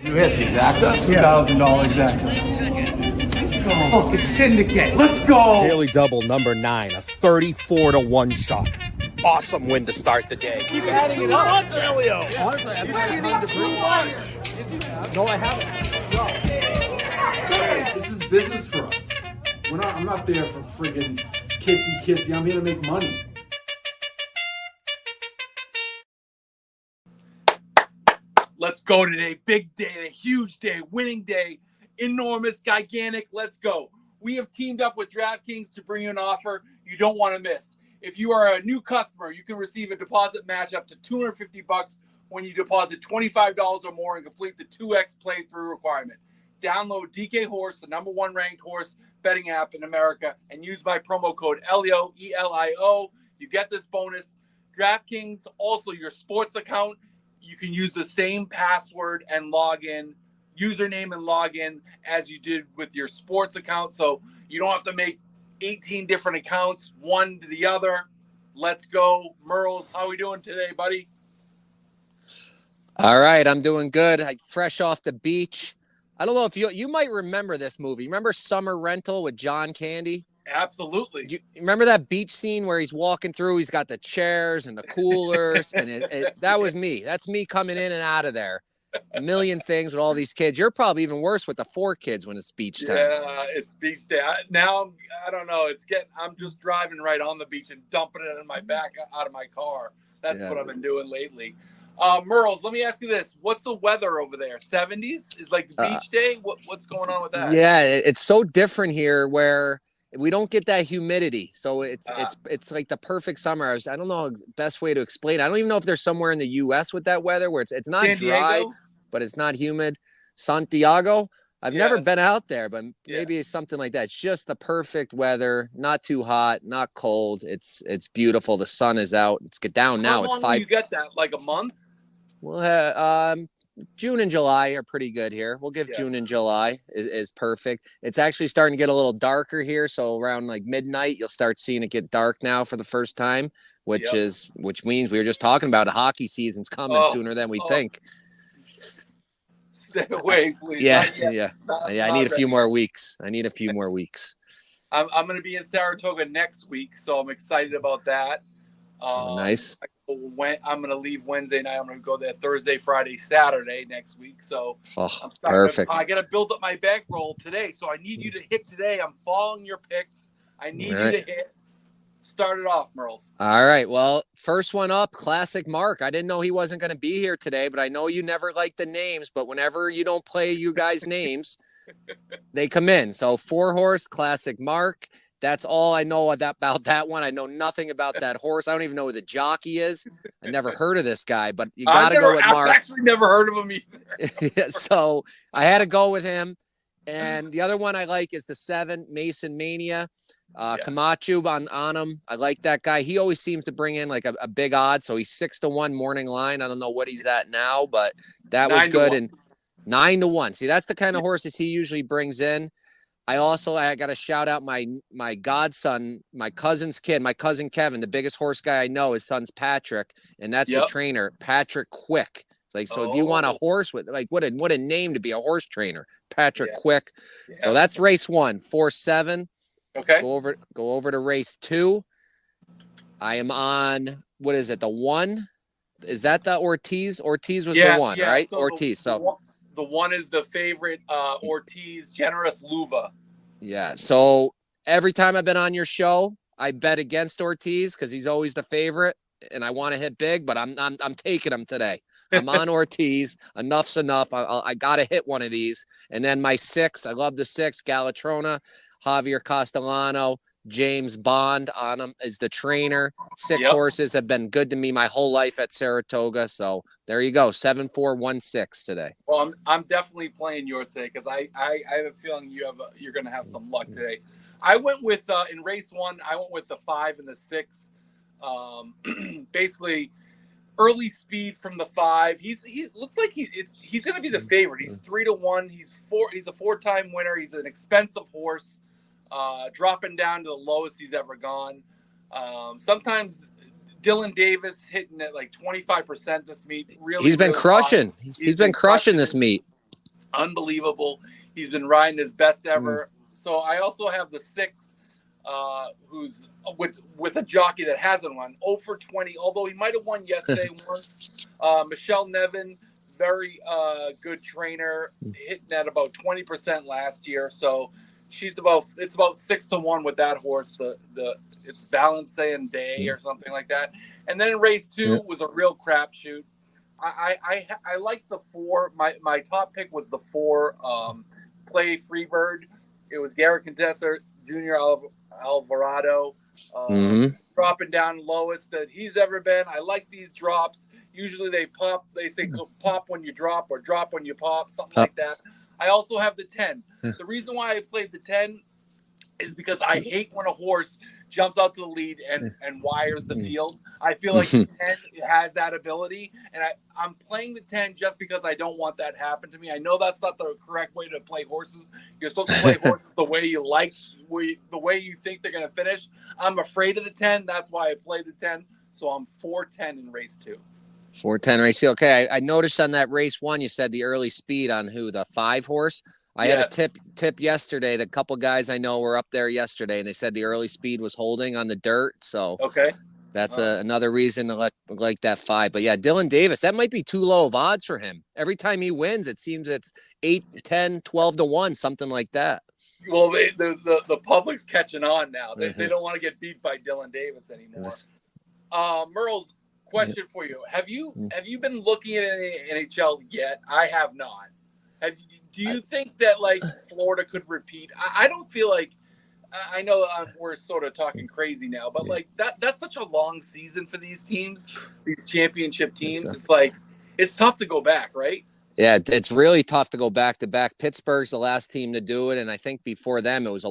You hit the exacta? Yeah. $2,000 exacta. Fucking syndicate. Let's go! Daily double number 9, a 34-1 shot. Awesome win to start the day. Keep adding it up. Elio. Honestly, I've been trying to bring. No, I haven't. This is business for us. I'm not there for friggin' kissy. I'm here to make money. Let's go today. Big day, a huge day, winning day, enormous, gigantic. Let's go. We have teamed up with DraftKings to bring you an offer you don't want to miss. If you are a new customer, you can receive a deposit match up to $250 when you deposit $25 or more and complete the 2x playthrough requirement. Download DK Horse, the #1 ranked horse betting app in America, and use my promo code Elio, ELIO. You get this bonus. DraftKings, also your sports account, you can use the same password and login, username and login as you did with your sports account. So you don't have to make 18 different accounts, one to the other. Let's go. Murls, how are we doing today, buddy? All right, I'm doing good. Fresh off the beach. I don't know if you might remember this movie. Remember Summer Rental with John Candy? Absolutely. You remember that beach scene where he's walking through? He's got the chairs and the coolers, and that was me. That's me coming in and out of there. A million things with all these kids. You're probably even worse with the 4 kids when it's beach time. Yeah, it's beach day. I don't know. I'm just driving right on the beach and dumping it in my back out of my car. That's what I've been doing lately. Murls, let me ask you this. What's the weather over there? 70s? Is like the beach day? What's going on with that? Yeah, it's so different here where we don't get that humidity. So it's like the perfect summer. I don't know the best way to explain it. I don't even know if there's somewhere in the US with that weather where it's not dry, but it's not humid. Santiago, I've never been out there, but maybe it's something like that. It's just the perfect weather, not too hot, not cold. It's beautiful. The sun is out. It's get down now. How long do you get that? Like a month? Well, June and July are pretty good here. We'll give June and July is perfect. It's actually starting to get a little darker here. So around like midnight, you'll start seeing it get dark now for the first time, which means we were just talking about a hockey season's coming sooner than we think. Stay away, please. I need a few more weeks. I'm going to be in Saratoga next week, so I'm excited about that. Nice. I'm going to leave Wednesday night. I'm going to go there Thursday, Friday, Saturday next week. So perfect. I got to build up my bankroll today. So I need you to hit today. I'm following your picks. I need you to hit. Start it off, Murls. All right. Well, first one up, classic Mark. I didn't know he wasn't going to be here today, but I know you never like the names. But whenever you don't play you guys' names, they come in. So 4-horse, classic Mark. That's all I know about that one. I know nothing about that horse. I don't even know who the jockey is. I never heard of this guy, but you got to go with Mark. I've actually never heard of him either. So I had to go with him. And the other one I like is the 7, Mason Mania. Camacho on him. I like that guy. He always seems to bring in like a big odd. So he's 6-1 morning line. I don't know what he's at now, but that was good. And 9-1. See, that's the kind of horses he usually brings in. I got to shout out my godson, my cousin's kid, my cousin Kevin, the biggest horse guy I know. His son's Patrick, and that's the trainer, Patrick Quick. It's like, so if you want a horse with like what a name to be a horse trainer, Patrick Quick. Yeah. So that's race 1, 4-7. Okay. Go over to race 2. I am on, what is it? The 1? Is that the Ortiz? Ortiz was the 1, right? So Ortiz. The 1 is the favorite Ortiz Generous Luva. Yeah. So every time I've been on your show, I bet against Ortiz because he's always the favorite, and I want to hit big, but I'm taking him today. I'm on Ortiz. Enough's enough. I got to hit one of these. And then my 6, I love the 6, Galatrona, Javier Castellano, James Bond on him as the trainer. 6 horses have been good to me my whole life at Saratoga. So there you go. 7-4-1-6 today. Well, I'm definitely playing yours today because I have a feeling you're going to have some luck today. I went with in race 1. I went with the 5 and the 6. Basically, early speed from the 5. He looks like he's going to be the favorite. He's 3-1. He's a 4-time winner. He's an expensive horse. Dropping down to the lowest he's ever gone. Sometimes Dylan Davis hitting at like 25% this meet. He's been crushing. He's been crushing this meet. Unbelievable. He's been riding his best ever. So I also have the 6, who's with a jockey that hasn't won, 0 for 20, although he might have won yesterday once. Michelle Nevin, very good trainer, hitting at about 20% last year. So it's about 6 to 1 with that horse. It's Balance and Day or something like that. And then in race 2 was a real crapshoot. I like the 4. My top pick was the 4. Play Freebird. It was Garrett Contessa, Junior Alvarado, dropping down lowest that he's ever been. I like these drops. Usually they pop. They say pop when you drop or drop when you pop, something like that. I also have the 10. The reason why I played the 10 is because I hate when a horse jumps out to the lead and wires the field. I feel like the 10 has that ability, and I'm playing the 10 just because I don't want that to happen to me. I know that's not the correct way to play horses. You're supposed to play horses the way you like, the way you think they're going to finish. I'm afraid of the 10. That's why I play the 10. So I'm 4-10 in race 2. 4-10 race 2. Okay, I noticed on that race 1, you said the early speed on who? The 5 horse? I had a tip yesterday. The couple guys I know were up there yesterday, and they said the early speed was holding on the dirt. So that's another reason to like that 5. But yeah, Dylan Davis, that might be too low of odds for him. Every time he wins, it seems it's 8, 10, 12 to 1, something like that. Well, the public's catching on now. They don't want to get beat by Dylan Davis anymore. Murls, question for you: Have you been looking at any NHL yet? I have not. Do you think that like Florida could repeat? I don't feel like. I know we're sort of talking crazy now, but like that's such a long season for these teams, these championship teams. It's like it's tough to go back, right? Yeah, it's really tough to go back to back. Pittsburgh's the last team to do it, and I think before them it was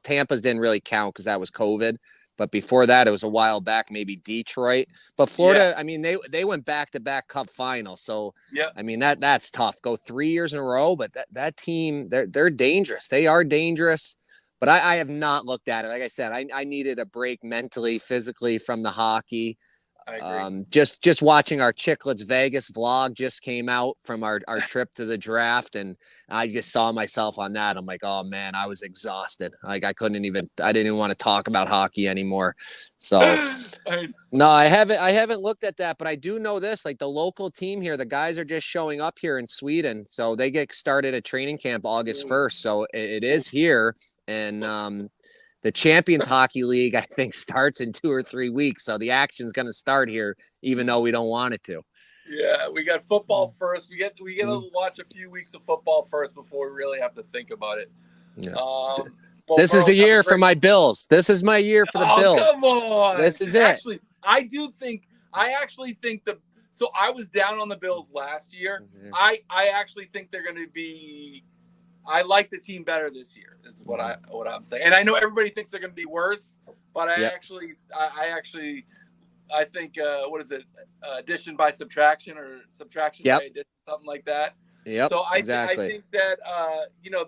Tampa's didn't really count because that was COVID. But before that, it was a while back, maybe Detroit. But Florida, I mean, they went back-to-back Cup finals. So, I mean, that's tough. Go 3 years in a row, but that team, they're dangerous. They are dangerous. But I have not looked at it. Like I said, I needed a break mentally, physically from the hockey. I agree. Just watching our Chicklets Vegas vlog just came out from our trip to the draft, and I just saw myself on that. I'm like, oh man, I was exhausted. Like I didn't even want to talk about hockey anymore. So no, I haven't looked at that, but I do know this, like the local team here, the guys are just showing up here in Sweden. So they get started at training camp August 1st. So it is here. And the Champions Hockey League, I think, starts in 2 or 3 weeks. So the action's going to start here, even though we don't want it to. Yeah, we got football first. We get to watch a few weeks of football first before we really have to think about it. Yeah. This is the year for my Bills. This is my year for the Bills. Come on. This is actually, I actually think so I was down on the Bills last year. I actually think they're going to be. I like the team better this year. This is what I'm saying, and I know everybody thinks they're going to be worse, but I think what is it? Addition by subtraction or subtraction by addition, something like that. Yep. So I think that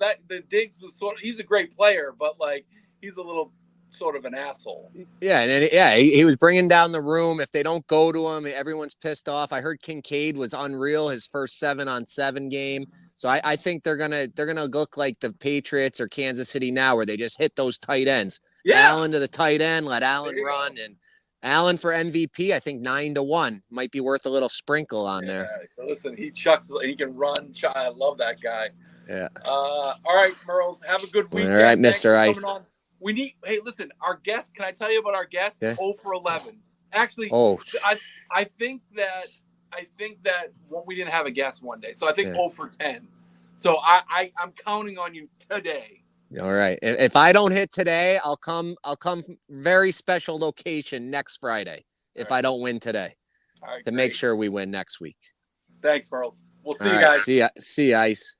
that the Diggs was he's a great player, but like he's a little sort of an asshole. Yeah, and he was bringing down the room. If they don't go to him, everyone's pissed off. I heard Kincaid was unreal his first 7-on-7 game. So I think they're gonna look like the Patriots or Kansas City now, where they just hit those tight ends. Yeah. Allen to the tight end, let Allen run, and Allen for MVP. I think 9-1 might be worth a little sprinkle on there. Listen, he chucks and he can run. I love that guy. Yeah. All right, Murls, have a good weekend. All right, Mr. Ice. Hey, listen, our guest. Can I tell you about our guest? Yeah. 0 for 11. Actually, I think that we didn't have a guest one day, so I think 0 for 10. So I'm counting on you today. All right. If I don't hit today, I'll come very special location next Friday if I don't win today. All right, to make sure we win next week. Thanks, Murls. We'll see you guys. See ya, Ice.